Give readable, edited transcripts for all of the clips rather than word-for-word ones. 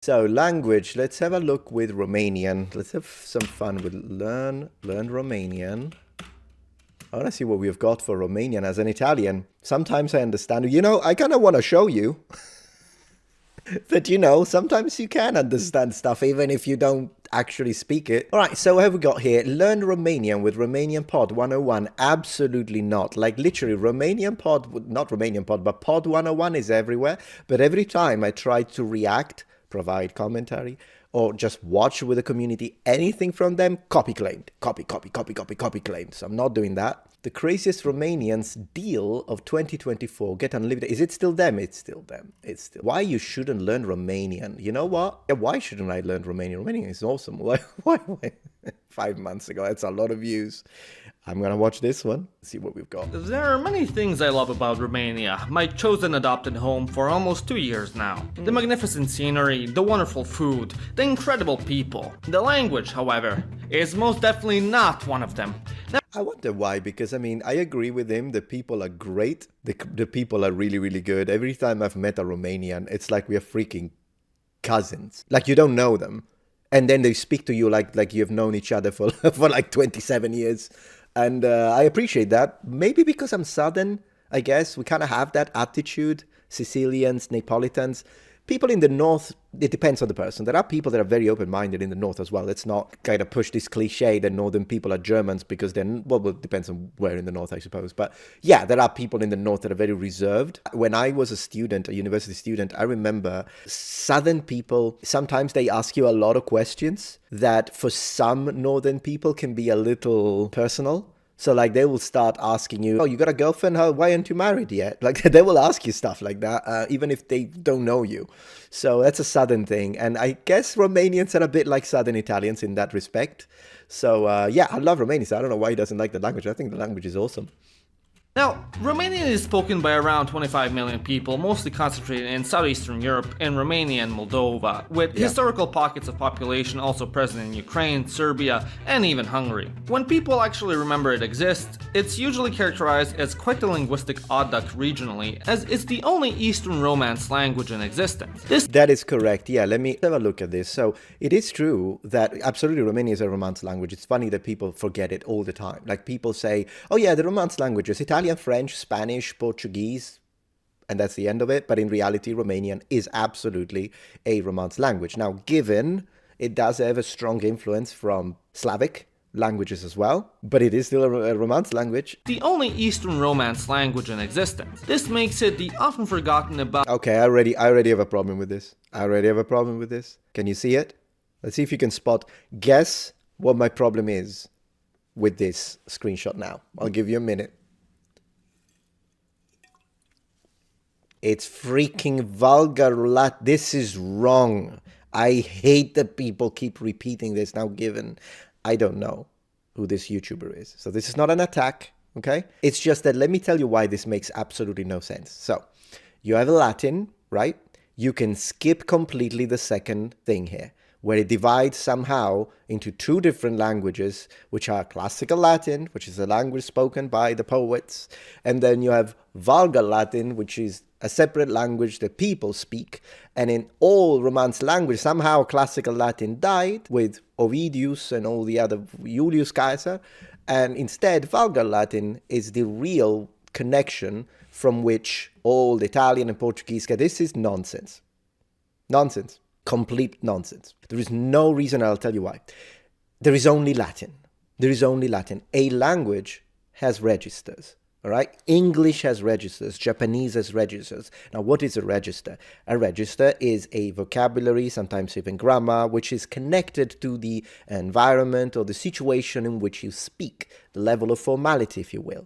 So language, let's have a look with Romanian. Let's have some fun with learn Romanian. I want to see what we've got for Romanian as an Italian. Sometimes I understand. I kind of want to show you that, sometimes you can understand stuff even if you don't actually speak it. All right, so what have we got here? Learn Romanian with Romanian Pod 101. Absolutely not. Like literally Romanian Pod, not Romanian Pod, but Pod 101 is everywhere. But every time I try to react, provide commentary, or just watch with the community, anything from them, copy claimed. Copy claimed. So I'm not doing that. The craziest Romanians deal of 2024. Get unlimited. Is it still them? It's still them. It's still. Why you shouldn't learn Romanian? You know what? Yeah, why shouldn't I learn Romanian? Romanian is awesome. Why? 5 months ago. That's a lot of views. I'm gonna watch this one, see what we've got. There are many things I love about Romania, my chosen adopted home for almost 2 years now. The magnificent scenery, the wonderful food, the incredible people. The language, however, is most definitely not one of them. Now, I wonder why, because I agree with him. The people are great. The people are really, really good. Every time I've met a Romanian, it's like we are freaking cousins. Like you don't know them. And then they speak to you like you've known each other for, for like 27 years. And I appreciate that. Maybe because I'm Southern, I guess. We kind of have that attitude. Sicilians, Neapolitans. People in the North, it depends on the person. There are people that are very open-minded in the North as well. Let's not kind of push this cliche that Northern people are Germans because then, well, it depends on where in the North, I suppose. But yeah, there are people in the North that are very reserved. When I was a university student, I remember Southern people, sometimes they ask you a lot of questions that for some Northern people can be a little personal. So like they will start asking you, oh, you got a girlfriend? Why aren't you married yet? Like they will ask you stuff like that, even if they don't know you. So that's a Southern thing. And I guess Romanians are a bit like Southern Italians in that respect. So yeah, I love Romanian. I don't know why he doesn't like the language. I think the language is awesome. Now, Romanian is spoken by around 25 million people, mostly concentrated in southeastern Europe, in Romania and Moldova, with historical pockets of population also present in Ukraine, Serbia, and even Hungary. When people actually remember it exists, it's usually characterized as quite a linguistic odd duck regionally, as it's the only Eastern Romance language in existence. That is correct. Yeah, let me have a look at this. So it is true that absolutely Romanian is a Romance language. It's funny that people forget it all the time. Like people say, oh yeah, the Romance languages, Italian, French, Spanish, Portuguese, and that's the end of it. But in reality, Romanian is absolutely a Romance language. Now, given it does have a strong influence from Slavic languages as well, but it is still a Romance language. The only Eastern Romance language in existence. This makes it the often forgotten about... Okay, I already have a problem with this. Can you see it? Let's see if you can spot. Guess what my problem is with this screenshot now. I'll give you a minute. It's freaking Vulgar Latin. This is wrong. I hate that people keep repeating this now, given I don't know who this YouTuber is. So this is not an attack, okay? It's just that let me tell you why this makes absolutely no sense. So you have Latin, right? You can skip completely the second thing here, where it divides somehow into two different languages, which are Classical Latin, which is a language spoken by the poets, and then you have Vulgar Latin, which is a separate language that people speak. And in all Romance language, somehow Classical Latin died with Ovidius and all the other Julius Caesar, and instead Vulgar Latin is the real connection from which all Italian and Portuguese get. This is nonsense. Nonsense. Complete nonsense. There is no reason, I'll tell you why. There is only Latin. There is only Latin. A language has registers. All right? English has registers. Japanese has registers. Now, what is a register? A register is a vocabulary, sometimes even grammar, which is connected to the environment or the situation in which you speak, the level of formality, if you will.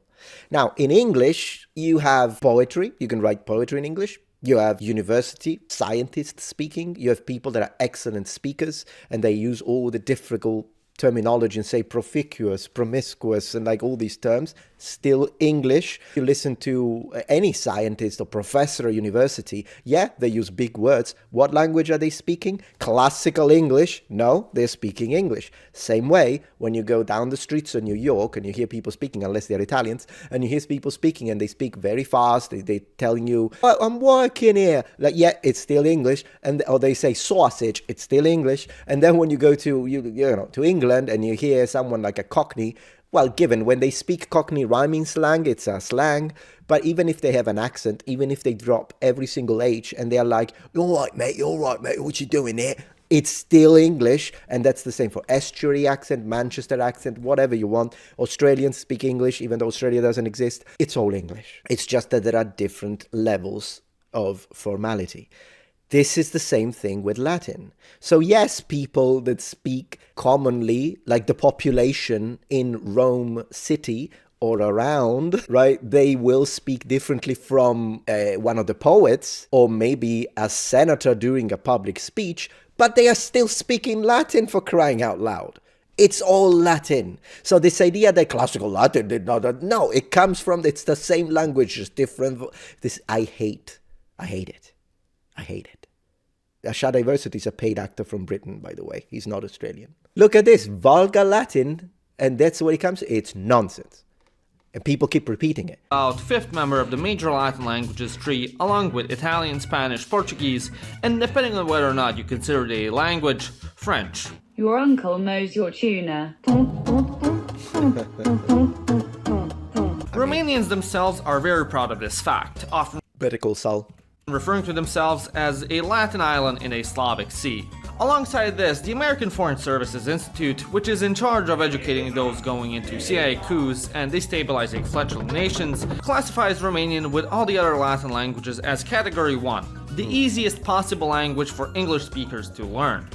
Now, in English, you have poetry. You can write poetry in English. You have university scientists speaking. You have people that are excellent speakers, and they use all the difficult terminology and say proficuous, promiscuous, and like all these terms, still English. You listen to any scientist or professor at university, yeah, they use big words. What language are they speaking? Classical English? No, they're speaking English. Same way, when you go down the streets of New York and you hear people speaking, unless they're Italians, and you hear people speaking and they speak very fast, they're telling you, oh, I'm working here. Like, yeah, it's still English. Or they say sausage, it's still English. And then when you go to, to England and you hear someone like a Cockney, well, given when they speak Cockney rhyming slang, it's a slang. But even if they have an accent, even if they drop every single H and they're like, you're all right, mate, what you doing there? It's still English. And that's the same for estuary accent, Manchester accent, whatever you want. Australians speak English, even though Australia doesn't exist. It's all English. It's just that there are different levels of formality. This is the same thing with Latin. So yes, people that speak commonly, like the population in Rome city or around, right, they will speak differently from one of the poets or maybe a senator during a public speech, but they are still speaking Latin, for crying out loud. It's all Latin. So this idea that classical Latin did not, no, it comes from, it's the same language, just different. I hate it. Asha Diversity is a paid actor from Britain, by the way. He's not Australian. Look at this, Vulgar Latin, and that's where it comes. It's nonsense. And people keep repeating it. About fifth member of the major Latin languages tree, along with Italian, Spanish, Portuguese, and depending on whether or not you consider it a language, French. Your uncle knows your tuna. Romanians themselves are very proud of this fact, often Better call Saul. referring to themselves as a Latin island in a Slavic sea. Alongside this, the American Foreign Services Institute, which is in charge of educating those going into CIA coups and destabilizing fledgling nations, classifies Romanian with all the other Latin languages as Category 1, the easiest possible language for English speakers to learn.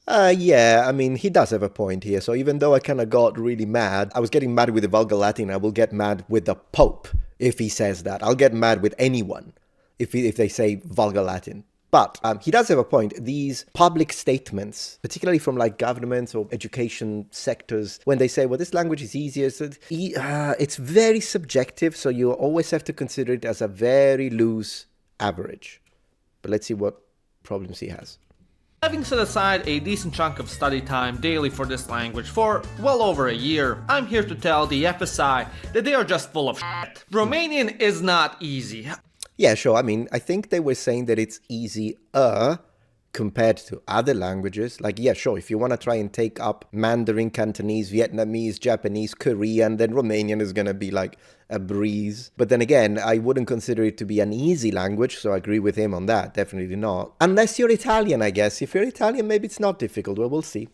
Yeah, I mean, he does have a point here. So even though I kind of got really mad, I was getting mad with the Vulgar Latin, I will get mad with the Pope if he says that. I'll get mad with anyone if they say Vulgar Latin. But he does have a point. These public statements, particularly from like governments or education sectors, when they say, well, this language is easier, so it's very subjective. So you always have to consider it as a very loose average. But let's see what problems he has. Having set aside a decent chunk of study time daily for this language for well over a year, I'm here to tell the FSI that they are just full of shit. Romanian is not easy. Yeah, sure. I mean, I think they were saying that it's easier compared to other languages. Like, yeah, sure, if you want to try and take up Mandarin, Cantonese, Vietnamese, Japanese, Korean, then Romanian is going to be like a breeze. But then again, I wouldn't consider it to be an easy language, so I agree with him on that. Definitely not. Unless you're Italian, I guess. If you're Italian, maybe it's not difficult. Well, we'll see.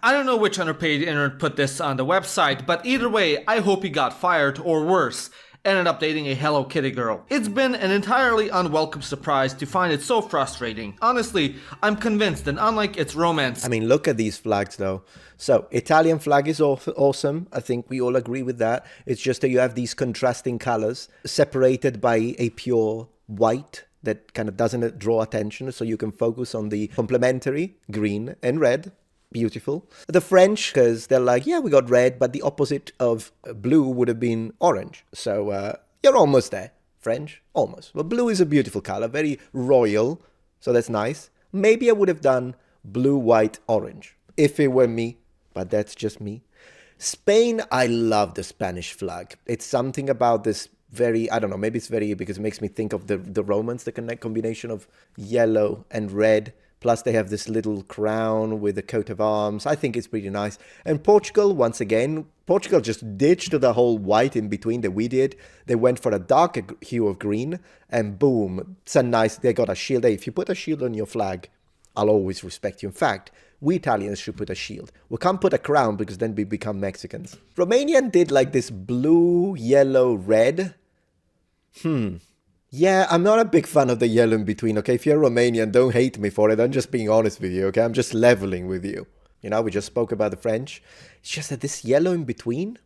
I don't know which underpaid intern put this on the website, but either way, I hope he got fired, or worse, ended up dating a Hello Kitty girl. It's been an entirely unwelcome surprise to find it so frustrating. Honestly, I'm convinced that unlike its romance... I mean, look at these flags though. So, Italian flag is awesome. I think we all agree with that. It's just that you have these contrasting colors separated by a pure white that kind of doesn't draw attention, so you can focus on the complementary green and red. Beautiful. The French, because they're like, yeah, we got red, but the opposite of blue would have been orange. So you're almost there. French, almost. But blue is a beautiful color, very royal, so that's nice. Maybe I would have done blue, white, orange, if it were me, but that's just me. Spain, I love the Spanish flag. It's something about this very, I don't know, maybe it's very, because it makes me think of the Romans, the combination of yellow and red. Plus they have this little crown with a coat of arms. I think it's pretty nice. And Portugal, once again, Portugal just ditched the whole white in between that we did. They went for a darker hue of green and boom, it's a nice, they got a shield. Hey, if you put a shield on your flag, I'll always respect you. In fact, we Italians should put a shield. We can't put a crown because then we become Mexicans. Romanian did like this blue, yellow, red. Yeah, I'm not a big fan of the yellow in between, okay? If you're Romanian, don't hate me for it. I'm just being honest with you, okay? I'm just leveling with you. You know, we just spoke about the French. It's just that this yellow in between,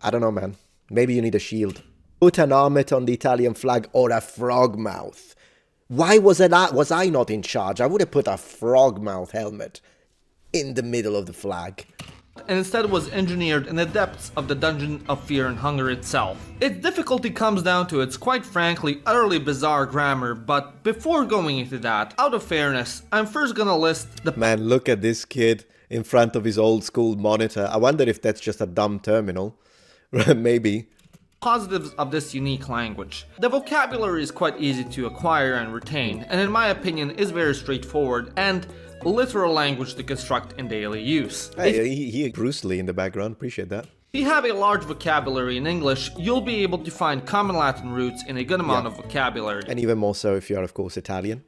I don't know, man. Maybe you need a shield. Put an armet on the Italian flag or a frog mouth. Why was I not in charge? I would have put a frog mouth helmet. in the middle of the flag. And instead was engineered in the depths of the dungeon of fear in Hungary itself. Its difficulty comes down to its quite frankly utterly bizarre grammar, but before going into that, out of fairness, I'm first gonna list the Man, look at this kid in front of his old school monitor. I wonder if that's just a dumb terminal. Maybe. positives of this unique language. The vocabulary is quite easy to acquire and retain, and in my opinion is very straightforward and literal language to construct in daily use. Hey, he Bruce Lee in the background. Appreciate that. If you have a large vocabulary in English, you'll be able to find common Latin roots in a good amount of vocabulary. And even more so if you are, of course, Italian.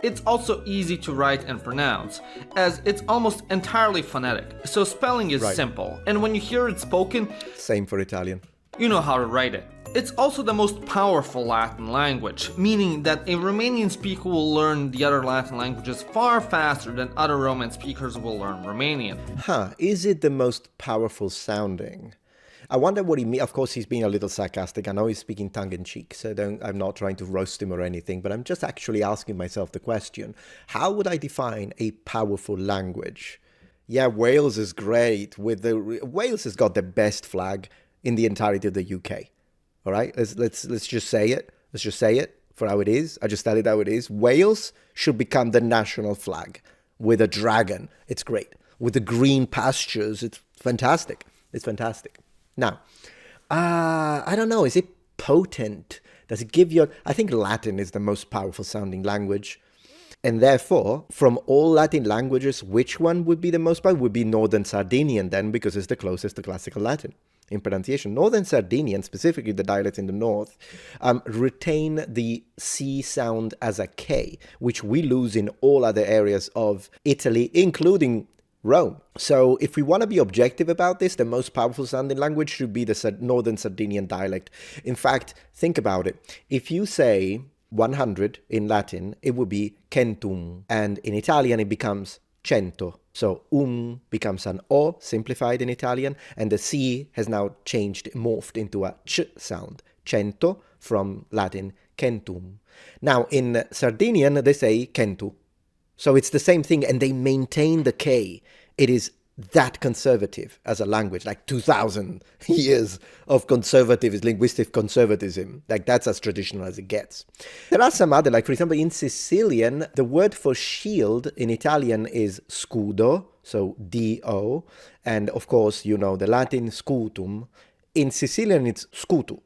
It's also easy to write and pronounce, as it's almost entirely phonetic, so spelling is simple, and when you hear it spoken, Same for Italian. you know how to write it. It's also the most powerful Latin language, meaning that a Romanian speaker will learn the other Latin languages far faster than other Roman speakers will learn Romanian. Is it the most powerful sounding? I wonder what he means. Of course, he's being a little sarcastic. I know he's speaking tongue-in-cheek, so I'm not trying to roast him or anything, but I'm just actually asking myself the question, how would I define a powerful language? Yeah, Wales is great. Wales has got the best flag in the entirety of the UK. All right, let's just say it. Let's just say it for how it is. I just tell it how it is. Wales should become the national flag with a dragon. It's great. With the green pastures, it's fantastic. It's fantastic. Now, I don't know. Is it potent? Does it give you... I think Latin is the most powerful sounding language. And therefore, from all Latin languages, which one would be the most powerful? Would be Northern Sardinian then, because it's the closest to classical Latin in pronunciation. Northern Sardinian, specifically the dialects in the north, retain the C sound as a K, which we lose in all other areas of Italy, including Rome. So if we want to be objective about this, the most powerful sounding language should be the Northern Sardinian dialect. In fact, think about it. If you say 100 in Latin, it would be centum, and in Italian it becomes cento. So becomes an O, simplified in Italian, and the C has now changed, morphed into a ch sound. Cento from Latin centum. Now in Sardinian they say centu. So it's the same thing, and they maintain the K. It is that conservative as a language, like 2,000 years of conservative, linguistic conservatism. Like that's as traditional as it gets. There are some other, like for example, in Sicilian, the word for shield in Italian is scudo, so D-O. And of course, you know, the Latin scutum. In Sicilian, it's scutu.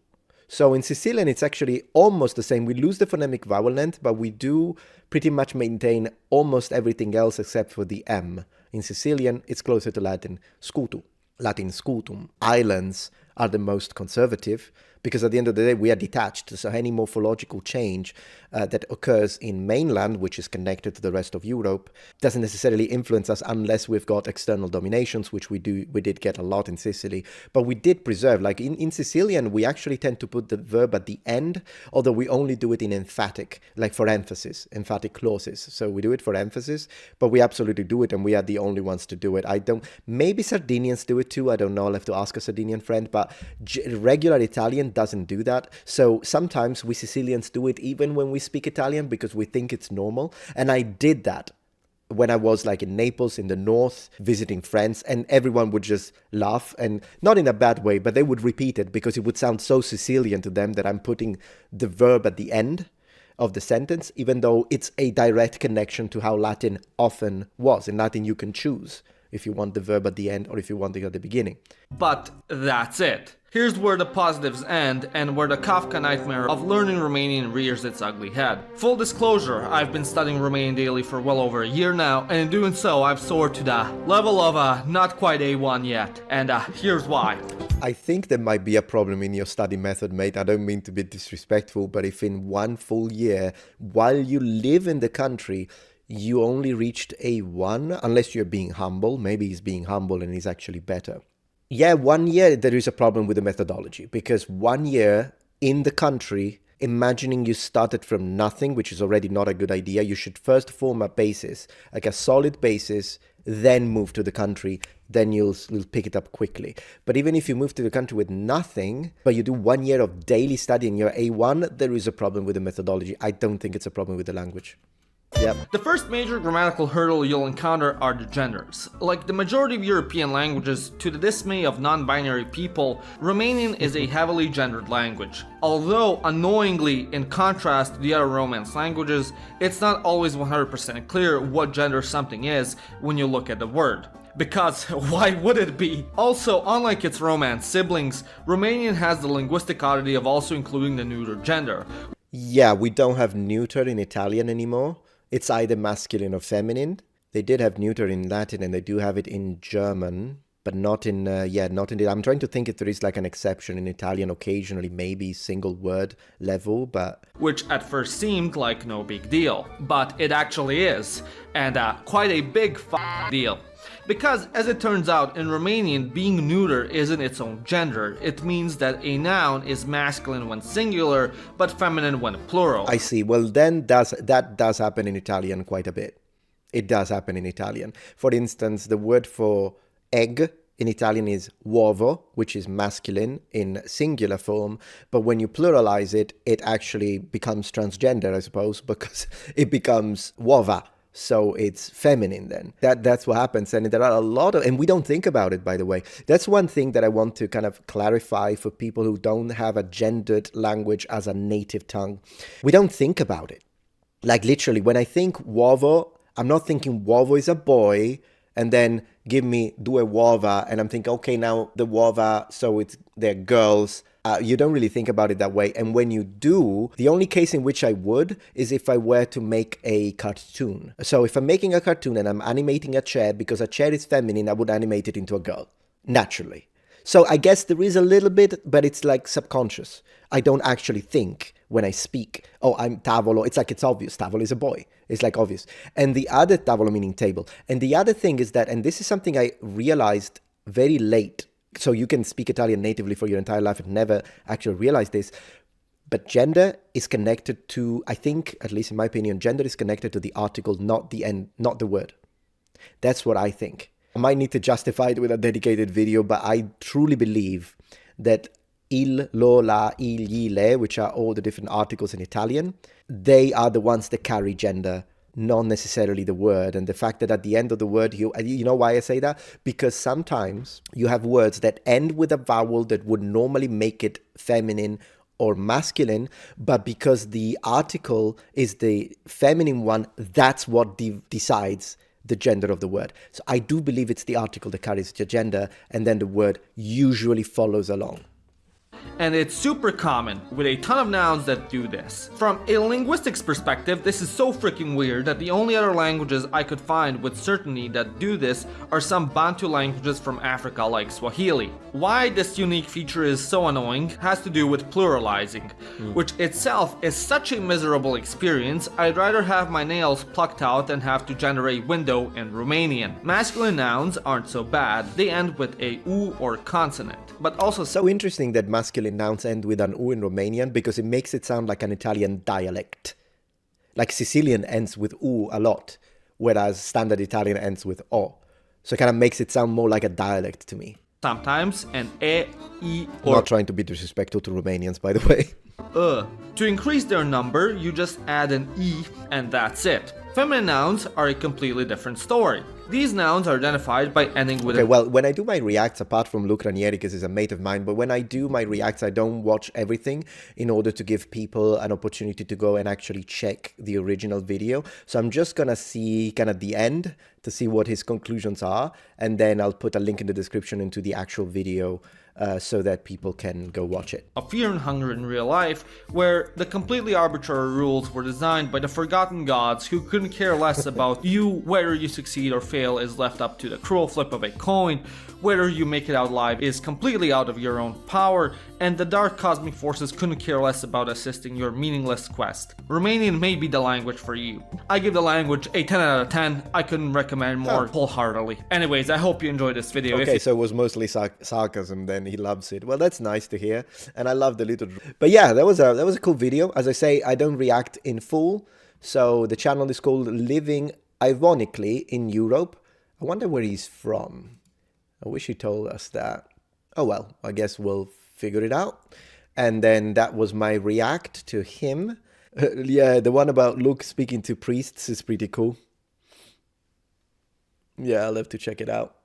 So in Sicilian, it's actually almost the same. We lose the phonemic vowel length, but we do pretty much maintain almost everything else except for the M. In Sicilian, it's closer to Latin scutu, Latin scutum. Islands are the most conservative because at the end of the day, we are detached. So any morphological change that occurs in mainland, which is connected to the rest of Europe, doesn't necessarily influence us unless we've got external dominations, which we did get a lot in Sicily. But we did preserve, like in Sicilian, we actually tend to put the verb at the end, although we only do it in emphatic, like for emphasis, emphatic clauses. So we do it for emphasis, but we absolutely do it, and we are the only ones to do it. Maybe Sardinians do it too. I don't know. I'll have to ask a Sardinian friend, but regular Italian doesn't do that. So sometimes we Sicilians do it even when we speak Italian because we think it's normal. And I did that when I was like in Naples in the north visiting friends, and everyone would just laugh, and not in a bad way, but they would repeat it because it would sound so Sicilian to them that I'm putting the verb at the end of the sentence, even though it's a direct connection to how Latin often was. In Latin, you can choose if you want the verb at the end or if you want it at the beginning. But that's it. Here's where the positives end and where the Kafka nightmare of learning Romanian rears its ugly head. Full disclosure, I've been studying Romanian daily for well over a year now, and in doing so I've soared to the level of not quite A1 yet, and here's why. I think there might be a problem in your study method, mate. I don't mean to be disrespectful, but if in one full year, while you live in the country, you only reached A1, unless you're being humble, maybe he's being humble and he's actually better. Yeah, 1 year, there is a problem with the methodology, because 1 year in the country, imagining you started from nothing, which is already not a good idea, you should first form a basis, like a solid basis, then move to the country, then you'll pick it up quickly. But even if you move to the country with nothing, but you do 1 year of daily study and you're A1, there is a problem with the methodology. I don't think it's a problem with the language. Yep. The first major grammatical hurdle you'll encounter are the genders. Like the majority of European languages, to the dismay of non-binary people, Romanian is a heavily gendered language. Although, annoyingly, in contrast to the other Romance languages, it's not always 100% clear what gender something is when you look at the word. Because why would it be? Also, unlike its Romance siblings, Romanian has the linguistic oddity of also including the neuter gender. Yeah, we don't have neuter in Italian anymore. It's either masculine or feminine. They did have neuter in Latin and they do have it in German, but not in, not in I'm trying to think if there is like an exception in Italian occasionally, maybe single word level, but... Which at first seemed like no big deal, but it actually is, and quite a big deal. Because, as it turns out, in Romanian, being neuter isn't its own gender. It means that a noun is masculine when singular, but feminine when plural. I see. Well, then that does happen in Italian quite a bit. It does happen in Italian. For instance, the word for egg in Italian is uovo, which is masculine in singular form, but when you pluralize it, it actually becomes transgender, I suppose, because it becomes uova. So it's feminine then. That's what happens. And there are a lot of, and we don't think about it, by the way. That's one thing that I want to kind of clarify for people who don't have a gendered language as a native tongue. We don't think about it. Like literally, when I think uovo, I'm not thinking uovo is a boy, and then give me due uova, and I'm thinking, okay, now the uova, so they're girls. You don't really think about it that way. And when you do, the only case in which I would is if I were to make a cartoon. So if I'm making a cartoon and I'm animating a chair, because a chair is feminine, I would animate it into a girl, naturally. So I guess there is a little bit, but it's like subconscious. I don't actually think when I speak, oh, I'm tavolo. It's like it's obvious. Tavolo is a boy. It's like obvious. And the other, tavolo meaning table. And the other thing is that, and this is something I realized very late, so you can speak Italian natively for your entire life and never actually realize this. But gender is connected to, I think, at least in my opinion, gender is connected to the article, not the end, not the word. That's what I think. I might need to justify it with a dedicated video, but I truly believe that il, lo, la, il, gli, le, which are all the different articles in Italian, they are the ones that carry gender, not necessarily the word. And the fact that at the end of the word, you know why I say that? Because sometimes you have words that end with a vowel that would normally make it feminine or masculine, but because the article is the feminine one, that's what decides the gender of the word. So I do believe it's the article that carries the gender, and then the word usually follows along. And it's super common, with a ton of nouns that do this. From a linguistics perspective, this is so freaking weird that the only other languages I could find with certainty that do this are some Bantu languages from Africa like Swahili. Why this unique feature is so annoying has to do with pluralizing, which itself is such a miserable experience. I'd rather have my nails plucked out than have to generate window in Romanian. Masculine nouns aren't so bad, they end with a u or consonant, but also So interesting that masculine nouns end with an u in Romanian, because it makes it sound like an Italian dialect. Like Sicilian ends with u a lot, whereas standard Italian ends with o. So it kind of makes it sound more like a dialect to me. sometimes an e, I, or Not trying to be disrespectful to Romanians, by the way. To increase their number, you just add an e and that's it. Feminine nouns are a completely different story. These nouns are identified by ending with Okay, well, when I do my reacts, apart from Luke Ranieri, because he's a mate of mine, but when I do my reacts, I don't watch everything in order to give people an opportunity to go and actually check the original video. So I'm just gonna see kind of the end to see what his conclusions are, and then I'll put a link in the description into the actual video so that people can go watch it. a fear in Hungary in real life, where the completely arbitrary rules were designed by the forgotten gods who couldn't care less about you. Whether you succeed or fail is left up to the cruel flip of a coin. Whether you make it out alive is completely out of your own power, and the dark cosmic forces couldn't care less about assisting your meaningless quest. Romanian may be the language for you. I give the language a 10 out of 10. I couldn't recommend more wholeheartedly. Anyways, I hope you enjoyed this video. Okay, so it was mostly sarcasm then. He loves it. Well, that's nice to hear, and I love the little... But yeah, that was a cool video. As I say, I don't react in full, so the channel is called Living Ironically in Europe. I wonder where he's from. I wish he told us that. Oh well, I guess we'll figure it out. And then that was my react to him. Yeah, the one about Luke speaking to priests is pretty cool. Yeah, I'll have to check it out.